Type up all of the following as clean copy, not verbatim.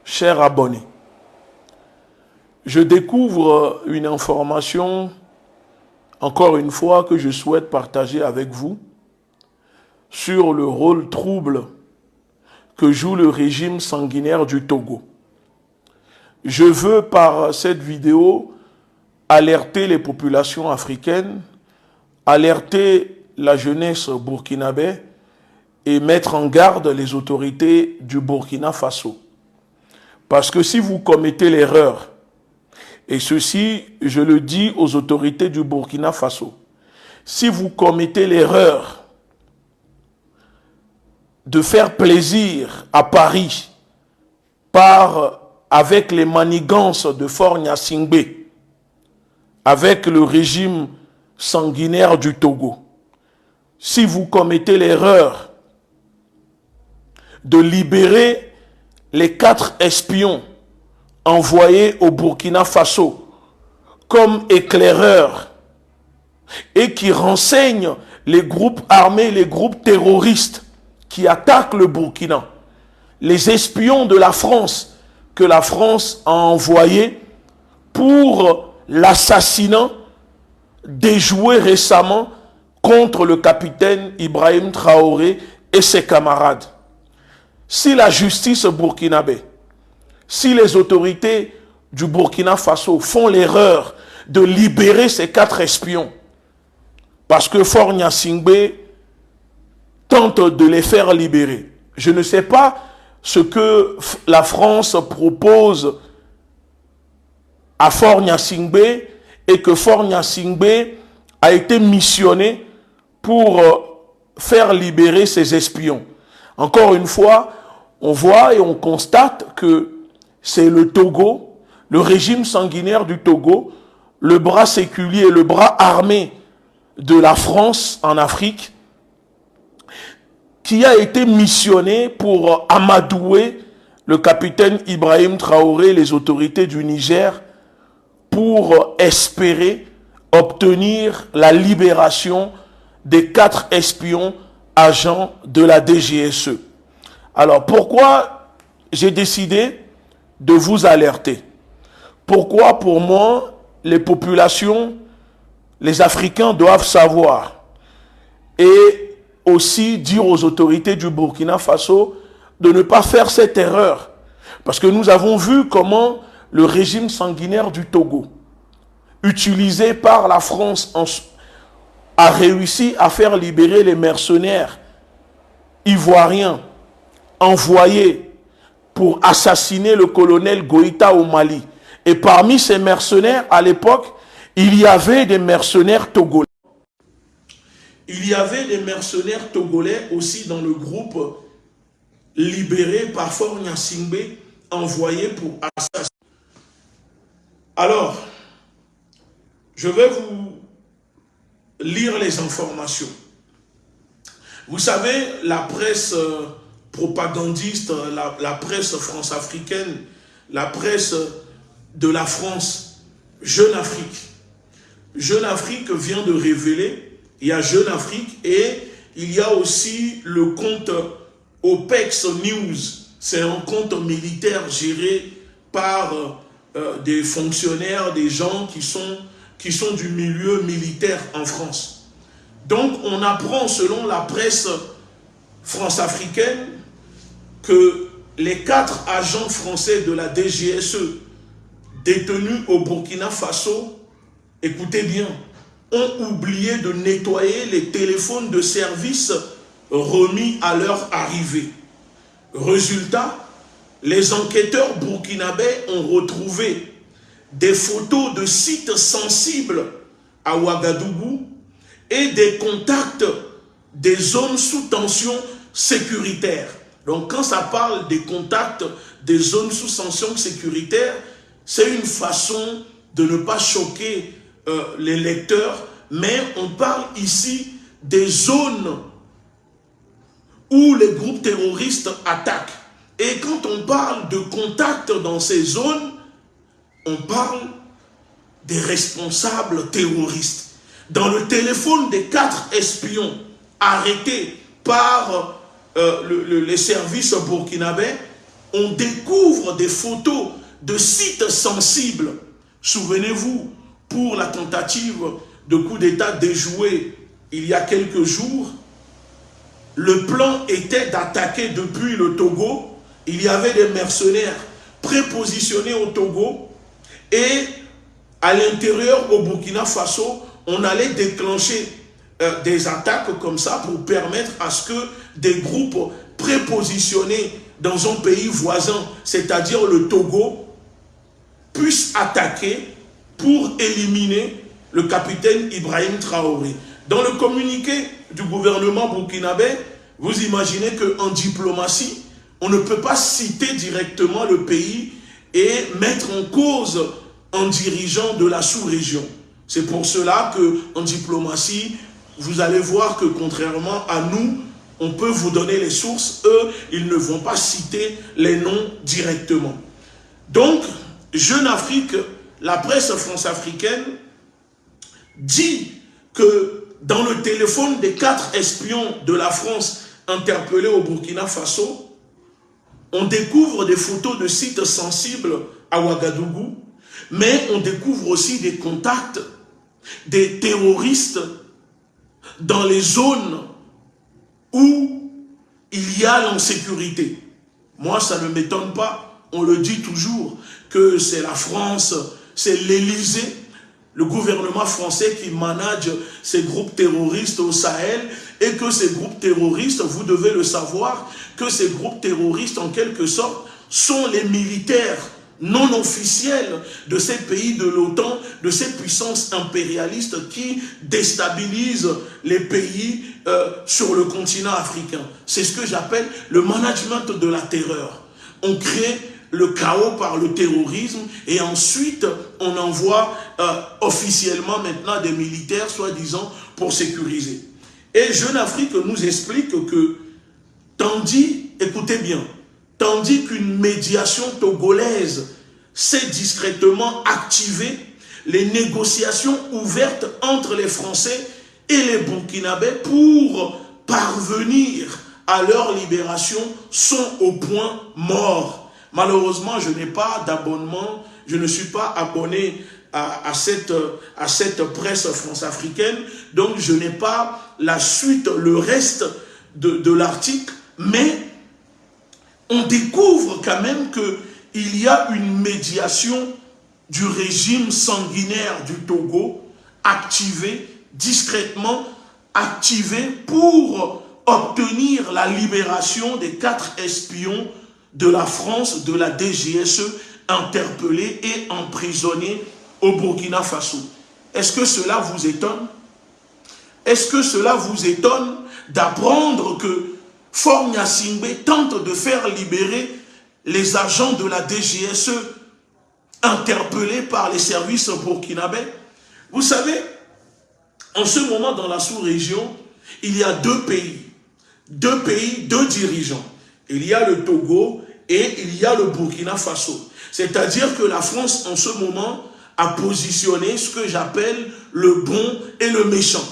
chers abonnés, je découvre une information, encore une fois, que je souhaite partager avec vous sur le rôle trouble que joue le régime sanguinaire du Togo. Je veux, par cette vidéo, alerter les populations africaines, alerter la jeunesse burkinabé et mettre en garde les autorités du Burkina Faso. Parce que si vous commettez l'erreur, et ceci, je le dis aux autorités du Burkina Faso, si vous commettez l'erreur de faire plaisir à Paris avec les manigances de Faure Gnassingbé, avec le régime sanguinaire du Togo, si vous commettez l'erreur de libérer les 4 espions envoyés au Burkina Faso comme éclaireurs et qui renseignent les groupes armés, les groupes terroristes qui attaquent le Burkina, les espions de la France que la France a envoyés pour l'assassinat déjoué récemment contre le capitaine Ibrahim Traoré et ses camarades. Si la justice burkinabé, si les autorités du Burkina Faso font l'erreur de libérer ces 4 espions, parce que Faure Gnassingbé tente de les faire libérer. Je ne sais pas ce que la France propose à Faure Gnassingbé et que Faure Gnassingbé a été missionné pour faire libérer ces espions. Encore une fois, on voit et on constate que c'est le Togo, le régime sanguinaire du Togo, le bras séculier, le bras armé de la France en Afrique, qui a été missionné pour amadouer le capitaine Ibrahim Traoré, les autorités du Niger, pour espérer obtenir la libération des 4 espions agents de la DGSE. Alors, pourquoi j'ai décidé de vous alerter? Pourquoi, pour moi, les populations, les Africains doivent savoir et aussi dire aux autorités du Burkina Faso de ne pas faire cette erreur. Parce que nous avons vu comment le régime sanguinaire du Togo, utilisé par la France, a réussi à faire libérer les mercenaires ivoiriens envoyés pour assassiner le colonel Goïta au Mali. Et parmi ces mercenaires, à l'époque, il y avait des mercenaires togolais. Il y avait des mercenaires togolais aussi dans le groupe libéré par Faure Gnassingbé, envoyé pour assassiner. Alors, je vais vous lire les informations. Vous savez, la presse propagandiste, la presse france-africaine, la presse de la France, Jeune Afrique. Jeune Afrique vient de révéler, il y a Jeune Afrique et il y a aussi le compte OPEX News. C'est un compte militaire géré par des fonctionnaires, des gens qui sont du milieu militaire en France. Donc on apprend selon la presse france-africaine que les 4 agents français de la DGSE détenus au Burkina Faso, écoutez bien, ont oublié de nettoyer les téléphones de service remis à leur arrivée. Résultat, les enquêteurs burkinabés ont retrouvé des photos de sites sensibles à Ouagadougou et des contacts des zones sous tension sécuritaire. Donc quand ça parle des contacts des zones sous tension sécuritaire, c'est une façon de ne pas choquer les lecteurs, mais on parle ici des zones où les groupes terroristes attaquent. Et quand on parle de contacts dans ces zones, on parle des responsables terroristes. Dans le téléphone des 4 espions arrêtés par les services burkinabés, on découvre des photos de sites sensibles. Souvenez-vous, pour la tentative de coup d'État déjouée il y a quelques jours, le plan était d'attaquer depuis le Togo. Il y avait des mercenaires prépositionnés au Togo et à l'intérieur au Burkina Faso, on allait déclencher des attaques comme ça pour permettre à ce que des groupes prépositionnés dans un pays voisin, c'est-à-dire le Togo, puissent attaquer pour éliminer le capitaine Ibrahim Traoré. Dans le communiqué du gouvernement burkinabé, vous imaginez qu'en diplomatie, on ne peut pas citer directement le pays et mettre en cause un dirigeant de la sous-région. C'est pour cela qu'en diplomatie, vous allez voir que contrairement à nous, on peut vous donner les sources. Eux, ils ne vont pas citer les noms directement. Donc, Jeune Afrique, la presse france-africaine, dit que dans le téléphone des 4 espions de la France interpellés au Burkina Faso, on découvre des photos de sites sensibles à Ouagadougou, mais on découvre aussi des contacts des terroristes dans les zones où il y a l'insécurité. Moi, ça ne m'étonne pas, on le dit toujours, que c'est la France, c'est l'Élysée, le gouvernement français qui manage ces groupes terroristes au Sahel, et que ces groupes terroristes, vous devez le savoir, que ces groupes terroristes, en quelque sorte, sont les militaires non officiels de ces pays de l'OTAN, de ces puissances impérialistes qui déstabilisent les pays sur le continent africain. C'est ce que j'appelle le management de la terreur. On crée le chaos par le terrorisme et ensuite on envoie officiellement maintenant des militaires soi-disant pour sécuriser. Et Jeune Afrique nous explique que tandis, écoutez bien, tandis qu'une médiation togolaise s'est discrètement activée, les négociations ouvertes entre les Français et les Burkinabés pour parvenir à leur libération sont au point mort. Malheureusement, je n'ai pas d'abonnement, je ne suis pas abonné à cette presse france-africaine, donc je n'ai pas la suite, le reste de l'article, mais on découvre quand même qu'il y a une médiation du régime sanguinaire du Togo activée, discrètement activée pour obtenir la libération des 4 espions de la France, de la DGSE, interpellés et emprisonnés au Burkina Faso. Est-ce que cela vous étonne? Est-ce que cela vous étonne d'apprendre que Faure Gnassingbé tente de faire libérer les agents de la DGSE interpellés par les services burkinabés? Vous savez, en ce moment dans la sous-région, il y a 2 pays, 2 dirigeants. Il y a le Togo et il y a le Burkina Faso. C'est-à-dire que la France, en ce moment, a positionné ce que j'appelle le bon et le méchant.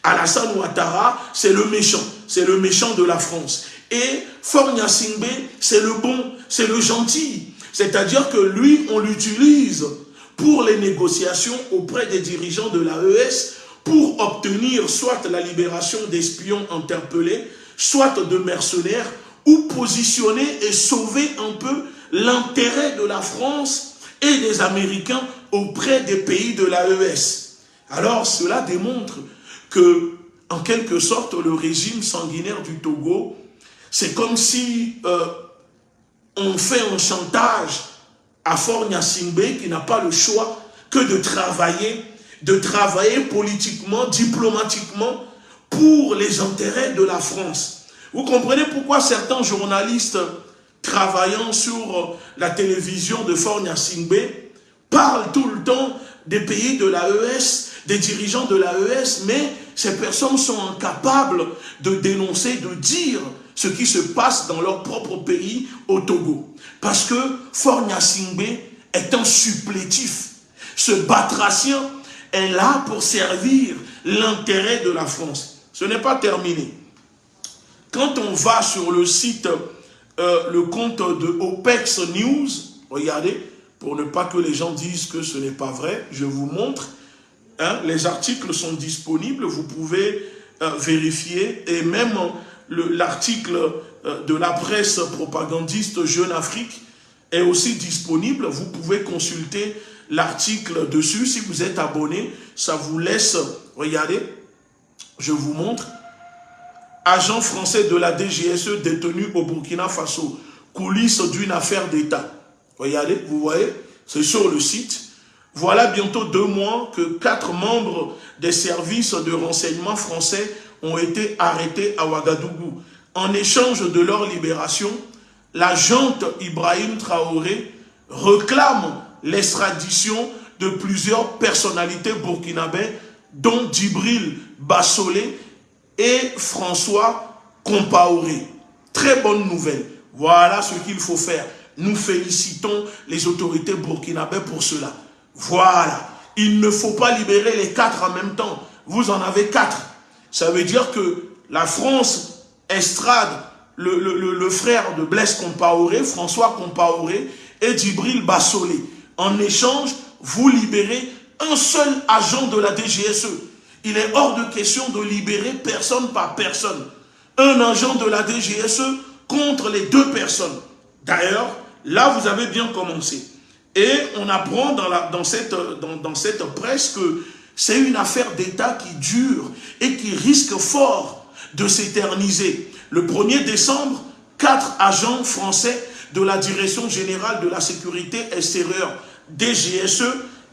Alassane Ouattara, c'est le méchant de la France. Et Faure Gnassingbé, c'est le bon, c'est le gentil. C'est-à-dire que lui, on l'utilise pour les négociations auprès des dirigeants de l'AES pour obtenir soit la libération d'espions interpellés, soit de mercenaires, ou positionner et sauver un peu l'intérêt de la France et des Américains auprès des pays de l'AES. Alors cela démontre que, en quelque sorte, le régime sanguinaire du Togo, c'est comme si on fait un chantage à Faure Gnassingbé qui n'a pas le choix que de travailler politiquement, diplomatiquement pour les intérêts de la France. Vous comprenez pourquoi certains journalistes travaillant sur la télévision de Faure Gnassingbé parlent tout le temps des pays de l'AES, des dirigeants de l'AES, mais ces personnes sont incapables de dénoncer, de dire ce qui se passe dans leur propre pays au Togo. Parce que Faure Gnassingbé est un supplétif. Ce batracien est là pour servir l'intérêt de la France. Ce n'est pas terminé. Quand on va sur le site le compte de OPEX News, regardez, pour ne pas que les gens disent que ce n'est pas vrai, je vous montre, hein, les articles sont disponibles, vous pouvez vérifier, et même l'article de la presse propagandiste Jeune Afrique est aussi disponible, vous pouvez consulter l'article dessus, si vous êtes abonné, ça vous laisse, regardez, je vous montre, agent français de la DGSE détenu au Burkina Faso, coulisses d'une affaire d'État. Regardez, vous voyez, c'est sur le site. Voilà bientôt 2 mois que 4 membres des services de renseignement français ont été arrêtés à Ouagadougou. En échange de leur libération, l'agent Ibrahim Traoré réclame l'extradition de plusieurs personnalités burkinabées, dont Djibril Bassolé et François Compaoré. Très bonne nouvelle. Voilà ce qu'il faut faire. Nous félicitons les autorités burkinabées pour cela. Voilà. Il ne faut pas libérer les 4 en même temps. Vous en avez 4. Ça veut dire que la France extrade le frère de Blaise Compaoré, François Compaoré et Djibril Bassolé. En échange, vous libérez un seul agent de la DGSE. Il est hors de question de libérer personne par personne. Un agent de la DGSE contre les 2 personnes. D'ailleurs, là, vous avez bien commencé. Et on apprend dans cette presse que c'est une affaire d'État qui dure et qui risque fort de s'éterniser. Le 1er décembre, 4 agents français de la Direction générale de la sécurité extérieure, DGSE,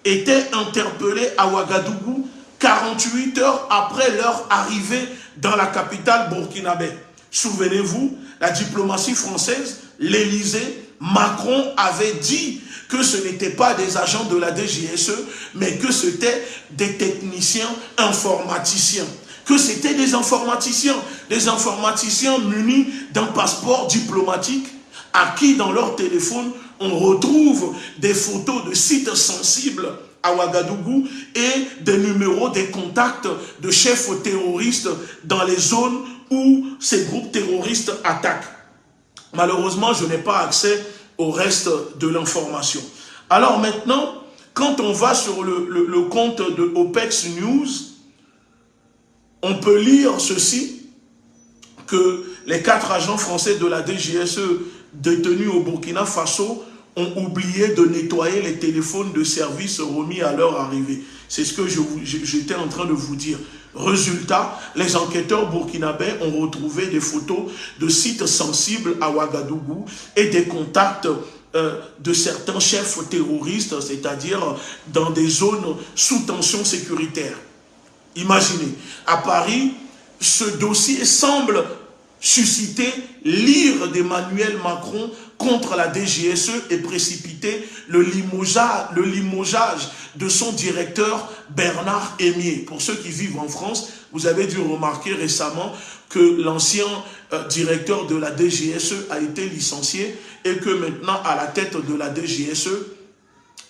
étaient interpellés à Ouagadougou 48 heures après leur arrivée dans la capitale burkinabé. Souvenez-vous, la diplomatie française, l'Élysée, Macron avait dit que ce n'étaient pas des agents de la DGSE, mais que c'était des techniciens informaticiens. Que c'était des informaticiens munis d'un passeport diplomatique à qui dans leur téléphone on retrouve des photos de sites sensibles à Ouagadougou et des numéros des contacts de chefs terroristes dans les zones où ces groupes terroristes attaquent. Malheureusement, je n'ai pas accès au reste de l'information. Alors maintenant, quand on va sur le compte de OPEX News, on peut lire ceci, que les 4 agents français de la DGSE détenus au Burkina Faso ont oublié de nettoyer les téléphones de service remis à leur arrivée. C'est ce que j'étais en train de vous dire. Résultat, les enquêteurs burkinabés ont retrouvé des photos de sites sensibles à Ouagadougou et des contacts de certains chefs terroristes, c'est-à-dire dans des zones sous tension sécuritaire. Imaginez, à Paris, ce dossier semble susciter l'ire d'Emmanuel Macron contre la DGSE et précipiter le limogeage de son directeur Bernard Hémier. Pour ceux qui vivent en France, vous avez dû remarquer récemment que l'ancien directeur de la DGSE a été licencié et que maintenant à la tête de la DGSE,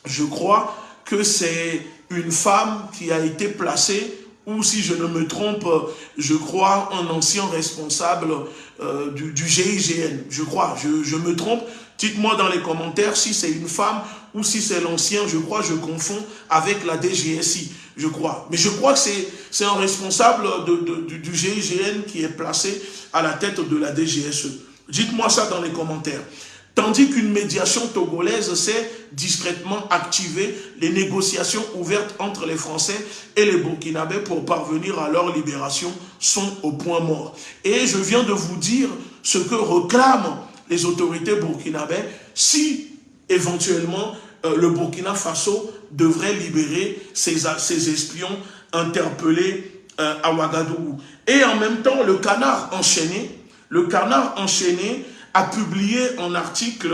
je crois que c'est une femme qui a été placée, ou si je ne me trompe, je crois un ancien responsable du GIGN. Je crois, je me trompe. Dites-moi dans les commentaires si c'est une femme ou si c'est l'ancien, je crois, je confonds avec la DGSI, je crois. Mais je crois que c'est un responsable du GIGN qui est placé à la tête de la DGSE. Dites-moi ça dans les commentaires. Tandis qu'une médiation togolaise s'est discrètement activée, les négociations ouvertes entre les Français et les Burkinabés pour parvenir à leur libération sont au point mort. Et je viens de vous dire ce que réclament les autorités burkinabées si éventuellement le Burkina Faso devrait libérer ses espions interpellés à Ouagadougou. Et en même temps, le Canard enchaîné a publié un article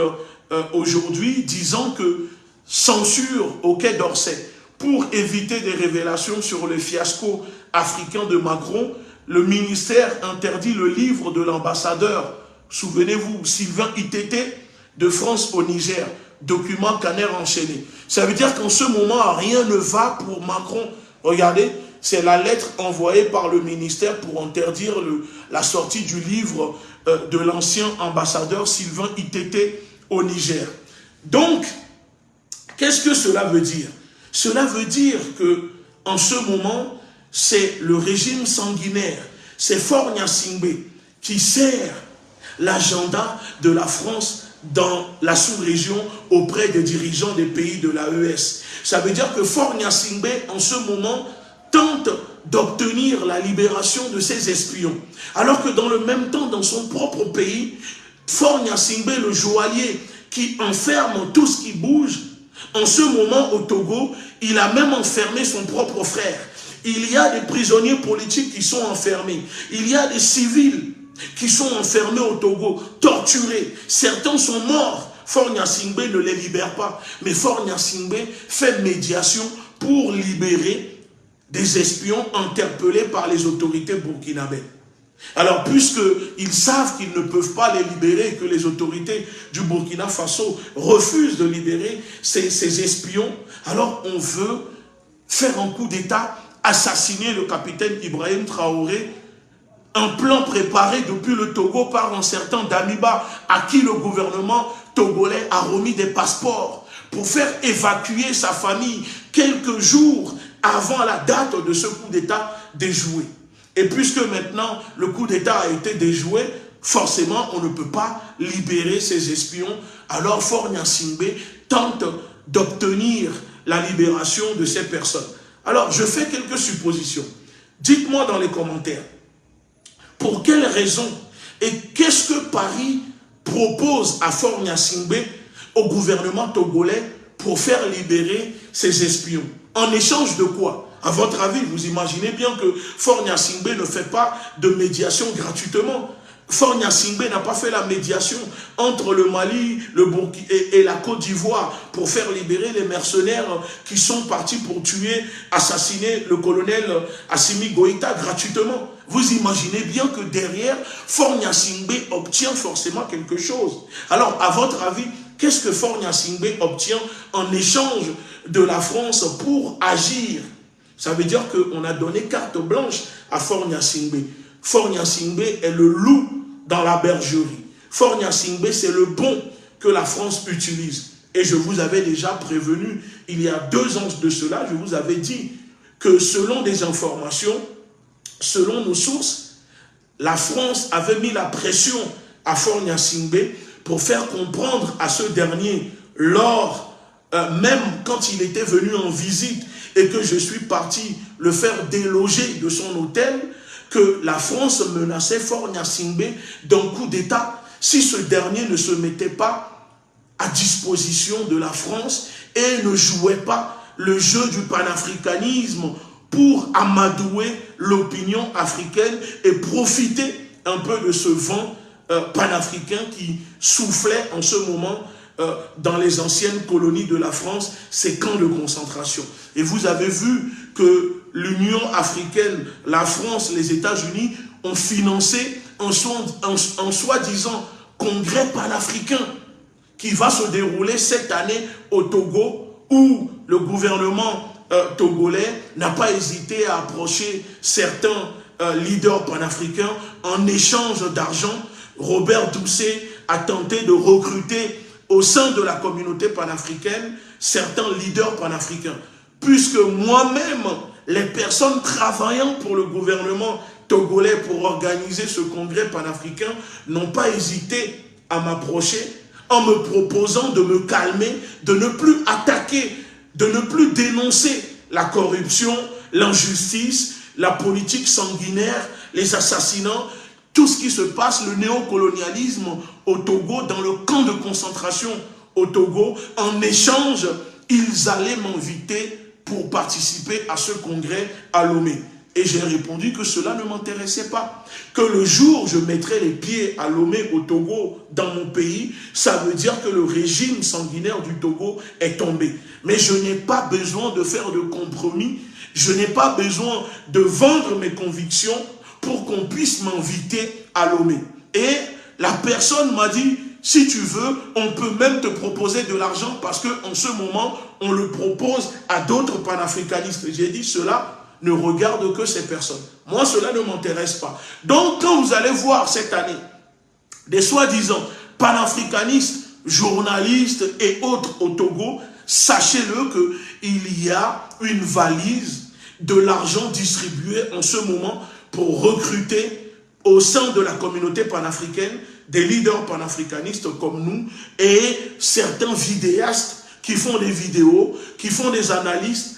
aujourd'hui disant que censure au Quai d'Orsay pour éviter des révélations sur le fiasco africain de Macron, le ministère interdit le livre de l'ambassadeur, souvenez-vous, Sylvain Itete de France au Niger, document Canard enchaîné. Ça veut dire qu'en ce moment, rien ne va pour Macron. Regardez, c'est la lettre envoyée par le ministère pour interdire la sortie du livre de l'ancien ambassadeur Sylvain Itete au Niger. Donc, qu'est-ce que cela veut dire? Cela veut dire que en ce moment, c'est le régime sanguinaire, c'est Faure Gnassingbé qui sert l'agenda de la France dans la sous-région auprès des dirigeants des pays de l'AES. Ça veut dire que Faure Gnassingbé, en ce moment, tente d'obtenir la libération de ses espions. Alors que dans le même temps, dans son propre pays, Faure Gnassingbé, le joaillier qui enferme tout ce qui bouge, en ce moment au Togo, il a même enfermé son propre frère. Il y a des prisonniers politiques qui sont enfermés. Il y a des civils qui sont enfermés au Togo, torturés. Certains sont morts. Faure Gnassingbé ne les libère pas. Mais Faure Gnassingbé fait médiation pour libérer des espions interpellés par les autorités burkinabées. Alors, puisqu'ils savent qu'ils ne peuvent pas les libérer et que les autorités du Burkina Faso refusent de libérer ces espions, alors on veut faire un coup d'État, assassiner le capitaine Ibrahim Traoré, un plan préparé depuis le Togo par un certain Damiba, à qui le gouvernement togolais a remis des passeports pour faire évacuer sa famille quelques jours avant la date de ce coup d'État déjoué. Et puisque maintenant le coup d'État a été déjoué, forcément on ne peut pas libérer ces espions. Alors Faure Gnassingbé tente d'obtenir la libération de ces personnes. Alors je fais quelques suppositions. Dites-moi dans les commentaires, pour quelles raisons et qu'est-ce que Paris propose à Faure Gnassingbé, au gouvernement togolais, pour faire libérer ces espions? En échange de quoi? À votre avis, vous imaginez bien que Faure Gnassingbé ne fait pas de médiation gratuitement. Faure Gnassingbé n'a pas fait la médiation entre le Mali, le Burkina et la Côte d'Ivoire pour faire libérer les mercenaires qui sont partis pour tuer, assassiner le colonel Assimi Goïta gratuitement. Vous imaginez bien que derrière, Faure Gnassingbé obtient forcément quelque chose. Alors, à votre avis, qu'est-ce que Faure Gnassingbé obtient en échange de la France pour agir? Ça veut dire qu'on a donné carte blanche à Faure Gnassingbé. Faure Gnassingbé est le loup dans la bergerie. Faure Gnassingbé, c'est le bon que la France utilise. Et je vous avais déjà prévenu, il y a 2 ans de cela, je vous avais dit que selon des informations, selon nos sources, la France avait mis la pression à Faure Gnassingbé pour faire comprendre à ce dernier, même quand il était venu en visite et que je suis parti le faire déloger de son hôtel, que la France menaçait Faure Gnassingbé d'un coup d'État si ce dernier ne se mettait pas à disposition de la France et ne jouait pas le jeu du panafricanisme pour amadouer l'opinion africaine et profiter un peu de ce vent panafricain qui soufflait en ce moment dans les anciennes colonies de la France, ces camps de concentration. Et vous avez vu que l'Union africaine, la France, les États-Unis ont financé un soi-disant congrès panafricain qui va se dérouler cette année au Togo, où le gouvernement togolais n'a pas hésité à approcher certains leaders panafricains en échange d'argent. Robert Doucet a tenté de recruter au sein de la communauté panafricaine certains leaders panafricains. Puisque moi-même, les personnes travaillant pour le gouvernement togolais pour organiser ce congrès panafricain n'ont pas hésité à m'approcher en me proposant de me calmer, de ne plus attaquer, de ne plus dénoncer la corruption, l'injustice, la politique sanguinaire, les assassinats, tout ce qui se passe, le néocolonialisme au Togo, dans le camp de concentration au Togo. En échange, ils allaient m'inviter pour participer à ce congrès à Lomé. Et j'ai répondu que cela ne m'intéressait pas. Que le jour où je mettrai les pieds à Lomé au Togo, dans mon pays, ça veut dire que le régime sanguinaire du Togo est tombé. Mais je n'ai pas besoin de faire de compromis. Je n'ai pas besoin de vendre mes convictions pour qu'on puisse m'inviter à Lomé. Et la personne m'a dit, si tu veux, on peut même te proposer de l'argent parce qu'en ce moment, on le propose à d'autres panafricanistes. J'ai dit, cela ne regarde que ces personnes. Moi, cela ne m'intéresse pas. Donc, quand vous allez voir cette année, des soi-disant panafricanistes, journalistes et autres au Togo, sachez-le qu'il y a une valise de l'argent distribué en ce moment pour recruter au sein de la communauté panafricaine des leaders panafricanistes comme nous et certains vidéastes qui font des vidéos, qui font des analyses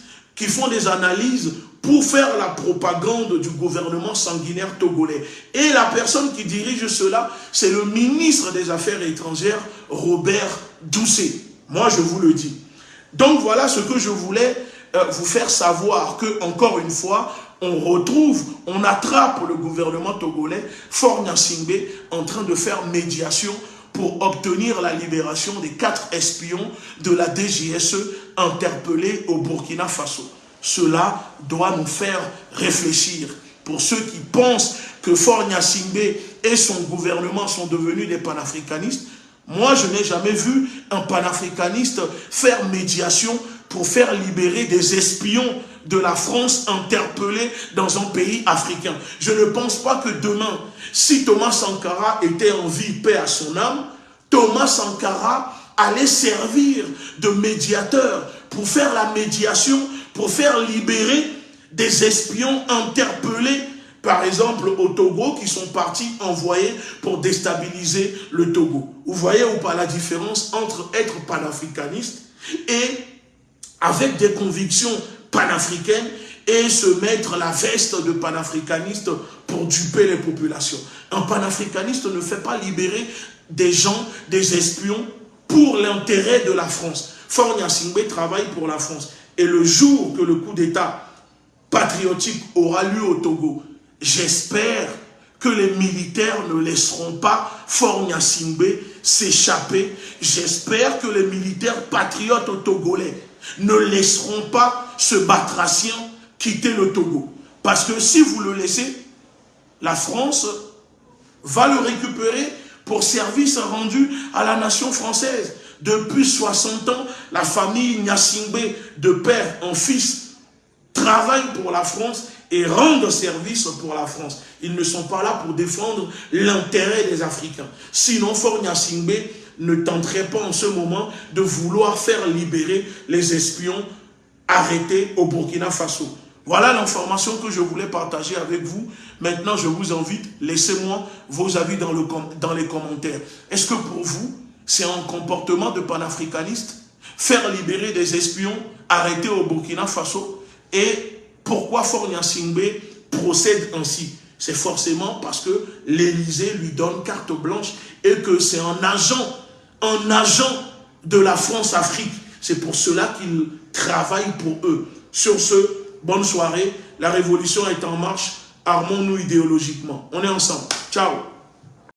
pour faire la propagande du gouvernement sanguinaire togolais. Et la personne qui dirige cela, c'est le ministre des Affaires étrangères, Robert Doucet. Moi, je vous le dis. Donc, voilà ce que je voulais vous faire savoir, que encore une fois, on attrape le gouvernement togolais, Faure Gnassingbé, en train de faire médiation pour obtenir la libération des 4 espions de la DGSE interpellés au Burkina Faso. Cela doit nous faire réfléchir. Pour ceux qui pensent que Faure Gnassingbé et son gouvernement sont devenus des panafricanistes, moi je n'ai jamais vu un panafricaniste faire médiation pour faire libérer des espions de la France interpellés dans un pays africain. Je ne pense pas que demain, si Thomas Sankara était en vie, paix à son âme, Thomas Sankara allait servir de médiateur pour faire la médiation, pour faire libérer des espions interpellés, par exemple au Togo, qui sont partis envoyés pour déstabiliser le Togo. Vous voyez ou pas la différence entre être panafricaniste et avec des convictions panafricaines et se mettre la veste de panafricaniste pour duper les populations. Un panafricaniste ne fait pas libérer des gens, des espions, pour l'intérêt de la France. Faure Gnassingbé travaille pour la France. Et le jour que le coup d'État patriotique aura lieu au Togo, j'espère que les militaires ne laisseront pas Faure Gnassingbé s'échapper. J'espère que les militaires patriotes togolais ne laisseront pas ce batracien quitter le Togo. Parce que si vous le laissez, la France va le récupérer pour service rendu à la nation française. Depuis 60 ans, la famille Gnassingbé, de père en fils, travaille pour la France et rendent service pour la France. Ils ne sont pas là pour défendre l'intérêt des Africains. Sinon, Faure Gnassingbé ne tenterait pas en ce moment de vouloir faire libérer les espions arrêtés au Burkina Faso. Voilà l'information que je voulais partager avec vous. Maintenant, je vous invite, laissez-moi vos avis dans les commentaires. Est-ce que pour vous, c'est un comportement de panafricaniste, faire libérer des espions arrêtés au Burkina Faso? Et pourquoi Faure Gnassingbé procède ainsi? C'est forcément parce que l'Élysée lui donne carte blanche et que c'est un agent de la France-Afrique. C'est pour cela qu'il travaille pour eux. Sur ce, bonne soirée. La révolution est en marche. Armons-nous idéologiquement. On est ensemble. Ciao.